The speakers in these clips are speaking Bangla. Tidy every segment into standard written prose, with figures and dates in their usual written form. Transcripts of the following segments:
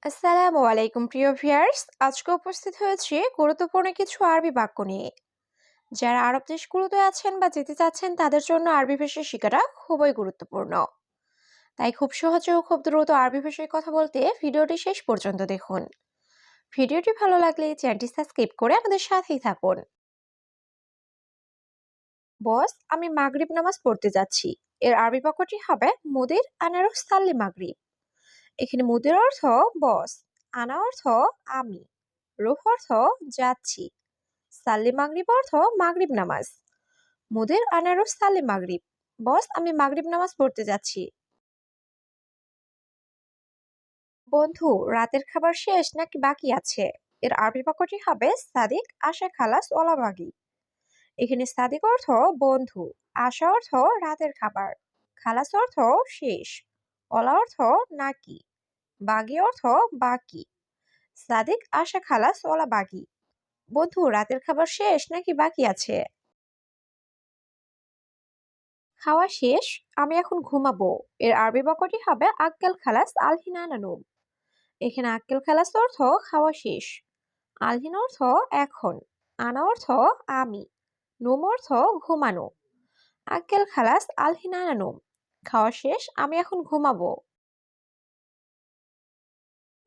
আসসালামু আলাইকুম প্রিয় ভিউয়ার্স, আজকে উপস্থিত হয়েছি গুরুত্বপূর্ণ কিছু আরবি বাক্য নিয়ে। যারা আরব দেশগুলোতে আছেন বা যেতে চাচ্ছেন তাদের জন্য আরবি ভাষা শেখাটা খুবই গুরুত্বপূর্ণ। তাই খুব সহজে ও খুব দ্রুত আরবি ভাষায় কথা বলতে ভিডিওটি শেষ পর্যন্ত দেখুন। ভিডিওটি ভালো লাগলে চ্যানেলটি সাবস্ক্রাইব করে আমাদের সাথেই থাকুন। বস, আমি মাগরিব নামাজ পড়তে যাচ্ছি। এর আরবি বাক্যটি হবে মুদির আনারু সাল্লি মাগরিব। এখানে মুদির অর্থ বস, আনা অর্থ আমি, রুহ অর্থ যাচ্ছি, সাল্লি মাগরিব অর্থ মাগরিব নামাজ। মুদির আনারস সাল্লি মাগরিব। বস, আমি মাগরিব নামাজ পড়তে যাচ্ছি। বন্ধু, রাতের খাবার শেষ নাকি বাকি আছে? এর আরবি বাক্যটি হবে সাদিক আশা খালাস ওলা বাগি। এখানে সাদিক অর্থ বন্ধু, আশা অর্থ রাতের খাবার, খালাস অর্থ শেষ, ওলা অর্থ নাকি, বাগি অর্থ বাকি। সাদিক আশা খালাস ওলা বাগি। বন্ধু, রাতের খাবার শেষ নাকি বাকি আছে? খাওয়া শেষ, আমি এখন ঘুমাবো। এর আরবি বাক্যটি হবে আক্কেল খালাস আলহিনা নানুম। এখানে আক্কেল খালাস অর্থ খাওয়া শেষ, আলহিন অর্থ এখন, আনা অর্থ আমি, নুম অর্থ ঘুমানো। আক্কেল খালাস আলহিনা নানুম, খাওয়া শেষ, আমি এখন ঘুমাবো।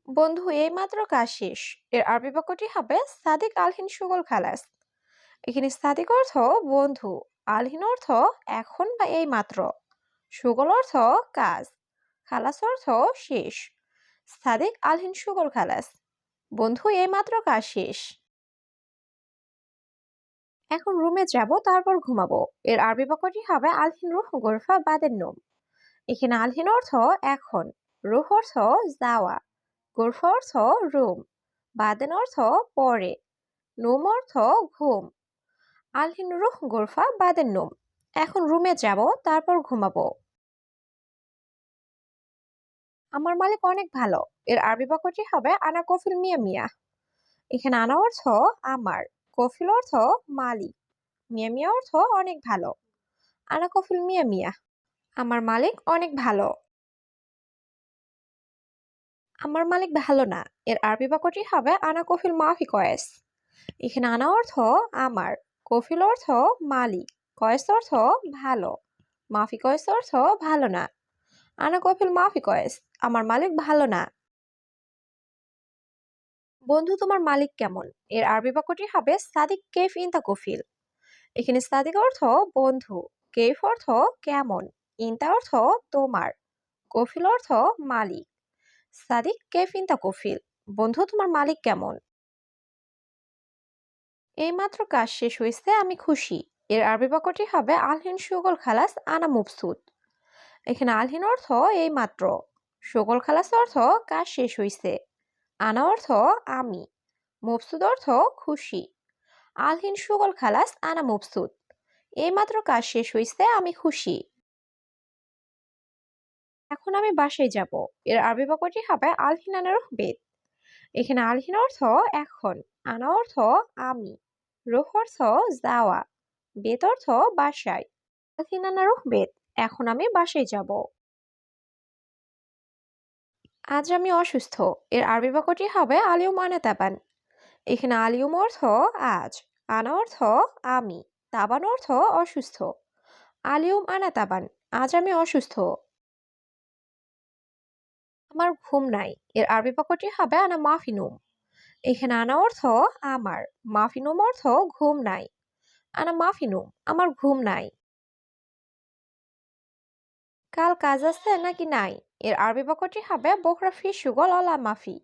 বন্ধু, এইমাত্র কাজ শেষ। এর আরবি বাক্যটি হবে সাদিক আলহিন সুগল খালাস। এখানে সাদিক অর্থ বন্ধু, আলহিন অর্থ এখন বা এই মাত্র, সুগল অর্থ কাজ, খালাস অর্থ শেষ। সাদিক আলহিন সুগল খালাস। বন্ধু, এইমাত্র কাজ শেষ। এখন রুমে যাব, তারপর ঘুমাবো। এর আরবি বাক্যটি হবে আলহিন রুহ গোরফা বাদের নোম। এখানে আলহিন অর্থ এখন, রুহ অর্থ যাওয়া, গোরফা অর্থ রুম, বাদেন অর্থ পরে, নোম অর্থ ঘুম। আলহিন রুহ গোরফা বাদের নোম। এখন রুমে যাব, তারপর ঘুমাবো। আমার মালিক অনেক ভালো। এর আরবি বাক্যটি হবে আনা কফিল মিয়া মিয়া। এখানে আনা অর্থ আমার, কফিল অর্থ মালিক, মিয়া মিয়া অর্থ অনেক ভালো। আনা কফিল মিয়া মিয়া, আমার মালিক অনেক ভালো। আমার মালিক ভালো না। এর আরবি বাক্যটি হবে আনা কফিল মাফি কয়েস। এখানে আনা অর্থ আমার, কফিল অর্থ মালিক, কয়েস অর্থ ভালো, মাফি কয়েস অর্থ ভালো না। আনা কফিল মাফি কয়েস, আমার মালিক ভালো না। বন্ধু, তোমার মালিক কেমন? এর আরবি বাক্যটি হবে সাদিক কেফ ইনতা কফিল। এখানে সাদিক অর্থ বন্ধু, কেফ অর্থ কেমন, ইনতা অর্থ তোমার, কফিল অর্থ মালিক। সাদিক কেফ ইনতা কফিল, বন্ধু তোমার মালিক কেমন? এইমাত্র কাজ শেষ হয়েছে, আমি খুশি। এর আরবি বাক্যটি হবে আলহিন সুগল খালাস আনা মুবসুত। এখানে আলহিন অর্থ এইমাত্র, সুগল খালাস অর্থ কাজ শেষ হয়েছে, আনা অর্থ আমি, মুবসুদ অর্থ খুশি। আলহিন সুগল খালাস আনা মুবসুত, এইমাত্র কাজ শেষ হয়েছে, আমি খুশি। এখন আমি বাসায় যাব। এর আরবি বাক্যটি হবে আলহিন আনার বেদ। এখানে আলহিন অর্থ এখন, আনা অর্থ আমি, রুহ অর্থ যাওয়া, বেত অর্থ বাসায়। আলহিন আনার বেদ, এখন আমি বাসায় যাব। আজ আমি অসুস্থ। এর আরবি বাক্যটি হবে আলিউম আনা তাবান। এখানে আলিউম অর্থ আজ, আনা অর্থ আমি, তাবান অর্থ অসুস্থ। আলিউম আনা তাবান, আজ আমি অসুস্থ। আমার ঘুম নাই। এর আরবি বাক্যটি হবে আনা মাফিনুম। এখানে আনা অর্থ আমার, মাফিনুম অর্থ ঘুম নাই। আনা মাফিনুম, আমার ঘুম নাই। কাল কাজ আছে নাকি নাই? এর আরবি বাক্যটি হবে বোখরা ফি সুগল অলা মাফি।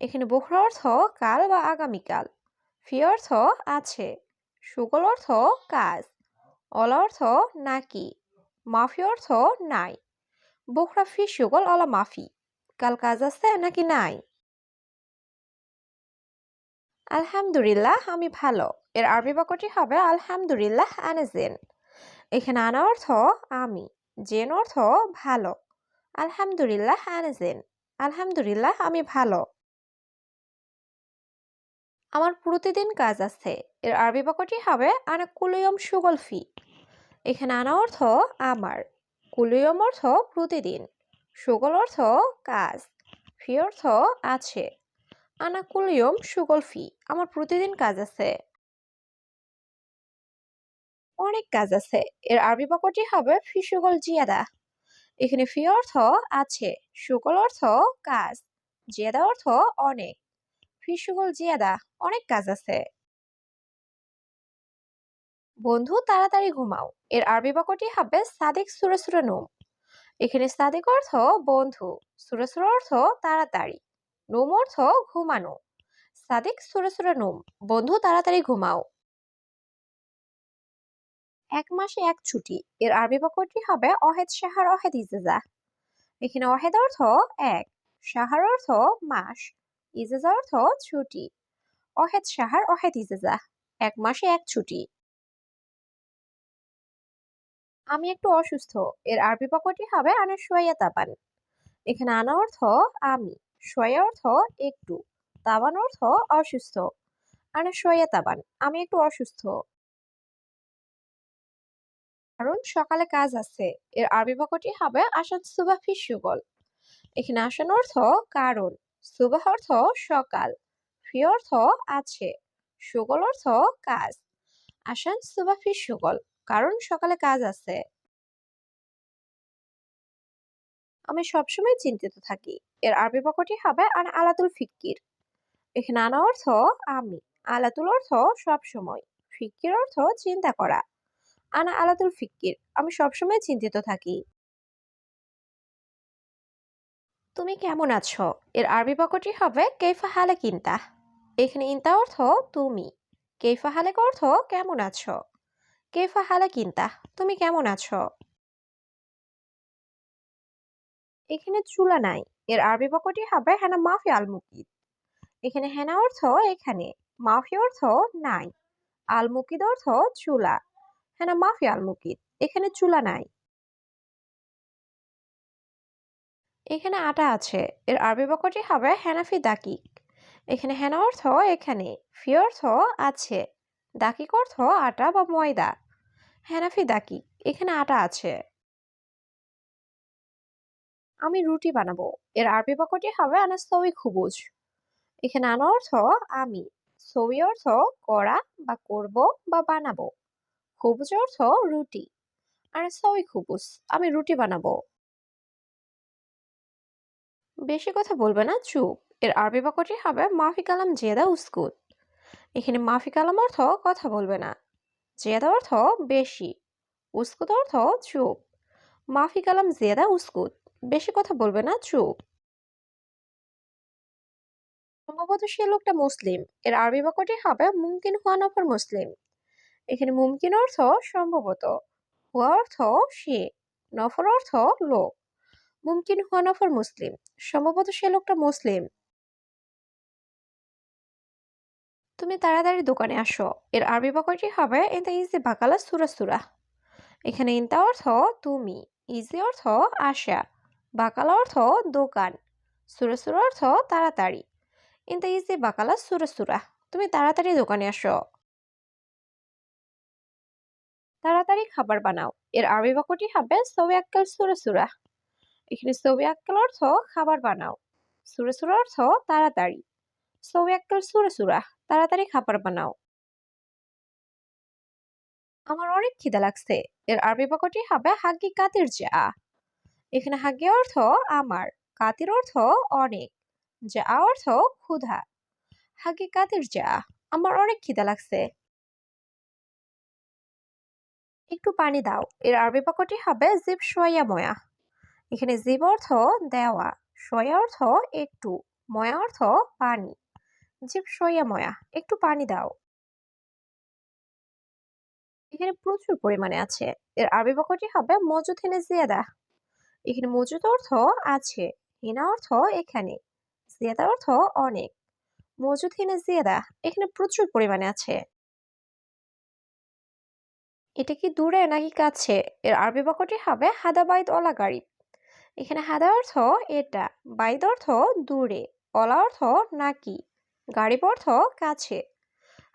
এখানে বোখরা অর্থ কাল বা আগামীকাল, ফি অর্থ আছে, সুগল অর্থ কাজ, অলা অর্থ নাকি, মাফি অর্থ নাই। বোখরা ফি সুগল অলা মাফি, কাল কাজ আছে নাকি নাই? আলহামদুলিল্লাহ, আমি ভালো। এর আরবি বাক্যটি হবে আলহামদুলিল্লাহ আনা জেন। এখানে আনা অর্থ আমি, জেন অর্থ ভালো। আলহামদুলিল্লাহ আনা জেন, আলহামদুলিল্লাহ আমি ভালো। আমার প্রতিদিন কাজ আছে। এর আরবি বাক্যটি হবে আনা কুলিয়ম সুগল ফি। এখানে আনা অর্থ আমার, কুলিয়ম অর্থ প্রতিদিন, সুগল অর্থ কাজ, ফি অর্থ আছে। আনা কুলিয়ম সুগল ফি, আমার প্রতিদিন কাজ আছে। অনেক কাজ আছে, এর আরবি বাক্যটি হবে ফি সুগল জিয়াদা। এখানে ফি অর্থ আছে, সুগল অর্থ কাজ, জিয়াদা অর্থ অনেক। ফি সুগল জিয়াদা, অনেক কাজ আছে। বন্ধু তাড়াতাড়ি ঘুমাও, এর আরবি বাক্যটি হবে সাদিক সুরে সুরে নুম। এখানে সাদিক অর্থ বন্ধু, সুরে সুরে অর্থ তাড়াতাড়ি, নুম অর্থ ঘুমানো। সাদিক সুরে সুরে নুম, বন্ধু তাড়াতাড়ি ঘুমাও। এক মাসে এক ছুটি, এর আরবি বাক্যটি হবে অহেদ সাহার অহেদ ইজেজা। এখানে অহেদ অর্থ এক, সাহার অর্থ মাস, ইজেজা অর্থ ছুটি। অহেদ সাহার অহেদ ইজেজা, এক মাসে এক ছুটি। আমি একটু অসুস্থ, এর আরবি বাক্যটি হবে আনা শুয়াইয়া তাবান। এখানে আনা অর্থ আমি, শুয়াইয়া অর্থ একটু, তাবান অর্থ অসুস্থ। আনা শুয়াইয়া তাবান, আমি একটু অসুস্থ। কারণ সকালে কাজ আছে, এর আরবি বাক্যটি হবে আসাদ সুবাহ ফি শুগল। এখানে আসান অর্থ কারণ, সুবাহ অর্থ সকাল, ফি অর্থ আছে, সুগল অর্থ কাজ। আসান সুবাহ ফি সুগল, কারণ সকালে কাজ আছে। আমি সবসময় চিন্তিত থাকি, এর আরবি বাক্যটি হবে আনা আলাতুল ফিক্কির। এখানে আনা অর্থ আমি, আলাতুল অর্থ সব সময়, ফিক্কির অর্থ চিন্তা করা। আনা আলাতুল ফিক্কির, আমি সবসময় চিন্তিত থাকি। তুমি কেমন আছো, এর আরবি বাক্যটি হবে কেইফা হালে কিনতা। এখানে ইনতা অর্থ তুমি, কেইফা হালেক অর্থ কেমন আছো। কেইফা হালে কিনতা, তুমি কেমন আছো। এখানে চুলা নাই, এর আরবি বাক্যটি হবে হেনা মাফি আল মুকিদ। এখানে হেনা অর্থ এখানে, মাফি অর্থ নাই, আল মুকিদ অর্থ চুলা। হেনা মাফি আল মুকিদ, এখানে চুলা নাই। এখানে আটা আছে, এর আরবি বাক্যটি হবে হেনাফি দাকিক। এখানে হেনা অর্থ এখানে, ফি অর্থ আছে, দাকিক অর্থ আটা বা ময়দা। হেনাফি দাকিক, এখানে আটা আছে। আমি রুটি বানাবো, এর আরবি বাক্যটি হবে আনা সউই খুবুজ। এখানে আনা অর্থ আমি, সউই অর্থ করা বা করব বা বানাবো, খুবুজ অর্থ রুটি। আর সউই খুবুজ, আমি রুটি বানাবো। বেশি কথা বলবে না, চুপ। এর আরবি বাক্যটি হবে মাফি কালাম জেদা উস্কুত। এখানে মাফি কালাম অর্থ কথা বলবে না, জেদা অর্থ বেশি, উস্কুত অর্থ চুপ। মাফি কালাম জেদা উস্কুত, বেশি কথা বলবে না, চুপ। সম্ভবত সে লোকটা মুসলিম, এর আরবি বাক্যটি হবে মুমকিন হুয়া নফর মুসলিম। এখানে মুমকিন অর্থ সম্ভবত, হুয়া অর্থ সে, নফর অর্থ লোক। মুমকিন হুয়া নফর মুসলিম, সম্ভবত সে লোকটা মুসলিম। তুমি তাড়াতাড়ি দোকানে আসো, এর আরবি বাক্যটি হবে ইনতা ইজি বাকালা সুরা সুরা। এখানে ইনতা অর্থ তুমি, ইজি অর্থ আসা, বাকালা অর্থ দোকান, সুরা সুরা অর্থ তাড়াতাড়ি। ইনতা ইজি বাকালা সুরা সুরা, তুমি তাড়াতাড়ি দোকানে আসো। তাড়াতাড়ি খাবার বানাও, এর আরবি বাক্যটি হবে সৌই আক্কাল সুরা সুরা। এখানে সৌই আক্কাল অর্থ খাবার বানাও, সুরা সুরা অর্থ তাড়াতাড়ি। সৌই আক্কাল সুরা সুরা, তাড়াতাড়ি খাবার বানাও। আমার অনেক খিদা লাগছে, এর আরবি বাক্যটি হবে হাগ্গি কাতির যা। এখানে হাগ্গি অর্থ আমার, কাতির অর্থ অনেক, যা অর্থ ক্ষুধা। হাগ্গি কাতির যা, আমার অনেক খিদা লাগছে। একটু পানি দাও, এর আরবি বাক্যটি হবে জিব সোয়া ময়া। এখানে জিব অর্থ দেওয়া, সোয়া অর্থ একটু, ময়া অর্থ পানি। জিব সোয়া ময়া, একটু পানি দাও। এখানে প্রচুর পরিমাণে আছে, এর আরবি বাক্যটি হবে মজুদ হিনে জিয়াদা। এখানে মজুদ অর্থ আছে, হিনা অর্থ এখানে, জিয়াদা অর্থ অনেক। মজুদ হিনে জিয়াদা, এখানে প্রচুর পরিমাণে আছে। এটা কি দূরে নাকি কাছে, এর আরবি বাক্যটি হবে হাদা বাইত অলা গাড়ি। এখানে হাদা অর্থ এটা, বাইত অর্থ দূরে, অলা অর্থ নাকি, গাড়িব অর্থ কাছে।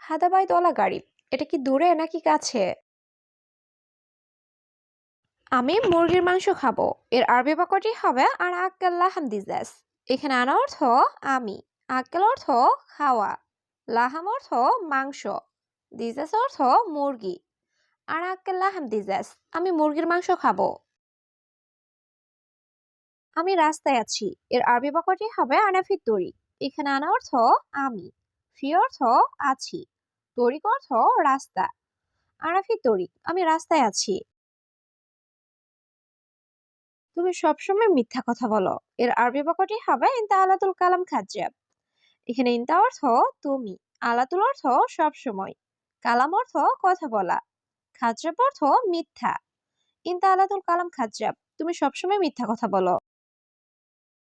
হাদা বাইত অলা গাড়ি, এটা কি দূরে নাকি কাছে। আমি মুরগির মাংস খাবো, এর আরবি বাক্যটি হবে আর আক্কাল্লাহ হামদিজাস। এখানে আনা অর্থ আমি, আক্কেল অর্থ খাওয়া, লাহাম অর্থ মাংস, দিজাস অর্থ মুরগি। আর আক্কেল লাহাম দিজাস, আমি মুরগির মাংস খাবো। আমি রাস্তায় আছি, এর আরবি বাক্যটি হবে আনা ফি তরিক। এখানে আনা অর্থ আমি, ফি অর্থ আছি, তরিক অর্থ রাস্তা। আনা ফি তরিক, আমি রাস্তায় আছি। তুমি সবসময় মিথ্যা কথা বলো। এর আরবি বাক্যটি হবে ইনতা আলাতুল কালাম খাজ্জাব। এখানে ইনতা অর্থ তুমি, আলাতুল অর্থ সবসময়, কালাম অর্থ কথা বলা, খাজ্জাব অর্থ মিথ্যা। ইনতা আলাতুল কালাম খাজ্জাব, তুমি সবসময় মিথ্যা কথা বলো।